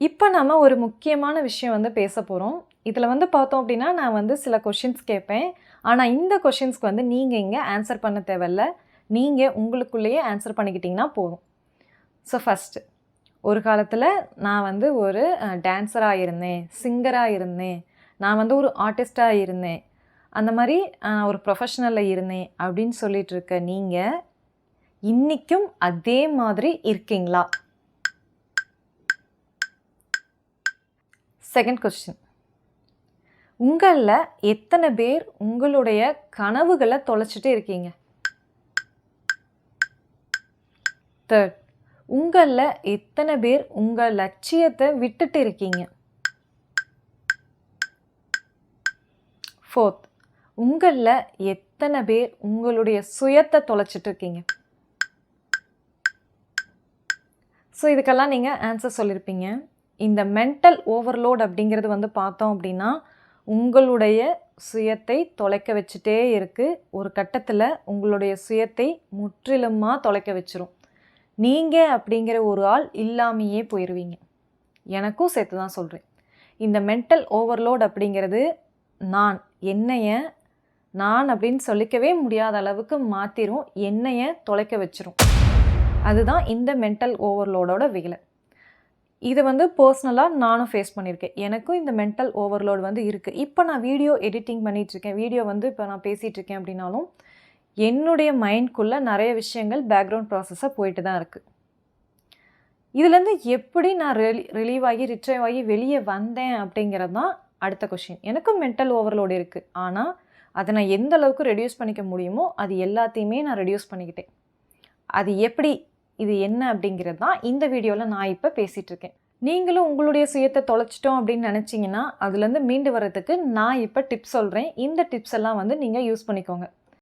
இப்போ நம்ம ஒரு முக்கியமான விஷயம் வந்து பேச போகிறோம். இதில் வந்து பார்த்தோம் அப்படின்னா, நான் வந்து சில கொஷின்ஸ் கேட்பேன். ஆனால் இந்த கொஷின்ஸ்க்கு வந்து நீங்கள் இங்கே ஆன்சர் பண்ண தேவையில்ல. நீங்கள் உங்களுக்குள்ளேயே ஆன்சர் பண்ணிக்கிட்டிங்கன்னா போதும். ஸோ ஃபஸ்ட்டு, ஒரு காலத்தில் நான் வந்து ஒரு டான்ஸராக இருந்தேன், சிங்கராக இருந்தேன், நான் வந்து ஒரு ஆர்டிஸ்டாக இருந்தேன், அந்த மாதிரி ஒரு ப்ரொஃபஷ்னலில் இருந்தேன் அப்படின்னு சொல்லிட்டு இருக்க நீங்கள் இன்றைக்கும் அதே மாதிரி இருக்கீங்களா? செகண்ட் கொஸ்டின், உங்களில் எத்தனை பேர் உங்களுடைய கனவுகளை தொலைச்சிட்டு இருக்கீங்க? தேர்ட், உங்களில் எத்தனை பேர் உங்கள் லட்சியத்தை விட்டுட்டு இருக்கீங்க? ஃபோர்த், உங்களில் எத்தனை பேர் உங்களுடைய சுயத்தை தொலைச்சிட்டு இருக்கீங்க? ஸோ இதுக்கெல்லாம் நீங்கள் ஆன்சர் சொல்லியிருப்பீங்க. இந்த மென்டல் ஓவர்லோட் அப்படிங்கிறது வந்து பார்த்தோம் அப்படின்னா உங்களுடைய சுயத்தை தொலைக்க வச்சுட்டே இருக்குது. ஒரு கட்டத்தில் உங்களுடைய சுயத்தை முற்றிலுமாக தொலைக்க வச்சிரும். நீங்கள் அப்படிங்கிற ஒரு ஆள் இல்லாமையே போயிடுவீங்க. எனக்கும் சேர்த்து தான் சொல்கிறேன். இந்த மென்டல் ஓவர்லோட் அப்படிங்கிறது என்னைய நான் அப்படின்னு சொல்லிக்கவே முடியாத அளவுக்கு மாற்றிரும், என்னைய தொலைக்க வச்சிரும். அதுதான் இந்த மென்டல் ஓவர்லோடோட வேலை. இதை வந்து பர்சனலாக நானும் ஃபேஸ் பண்ணியிருக்கேன். எனக்கும் இந்த மென்டல் ஓவர்லோட் வந்து இருக்குது. இப்போ நான் வீடியோ எடிட்டிங் பண்ணிகிட்ருக்கேன், வீடியோ வந்து இப்போ நான் பேசிகிட்ருக்கேன் அப்படின்னாலும் என்னுடைய மைண்ட்குள்ளே நிறைய விஷயங்கள் பேக்ரவுண்ட் ப்ராசஸாக போயிட்டு தான் இருக்குது. இதுலேருந்து எப்படி நான் ரிலீவ் ஆகி ரிட்ரைவ் ஆகி வெளியே வந்தேன் அப்படிங்கிறது தான் அடுத்த கொஷின். எனக்கும் மென்டல் ஓவர்லோடு இருக்குது. ஆனால் அதை நான் எந்த அளவுக்கு ரெடியூஸ் பண்ணிக்க முடியுமோ அது எல்லாத்தையுமே நான் ரெடியூஸ் பண்ணிக்கிட்டேன். அது எப்படி, இது என்ன அப்படிங்கிறது தான் இந்த வீடியோவில் நான் இப்போ பேசிகிட்ருக்கேன். நீங்களும் உங்களுடைய சுயத்தை தொலைச்சிட்டோம் அப்படின்னு நினச்சிங்கன்னா அதுலேருந்து மீண்டு வர்றதுக்கு நான் இப்போ டிப்ஸ் சொல்கிறேன். இந்த டிப்ஸ் எல்லாம் வந்து நீங்கள் யூஸ் பண்ணிக்கோங்க.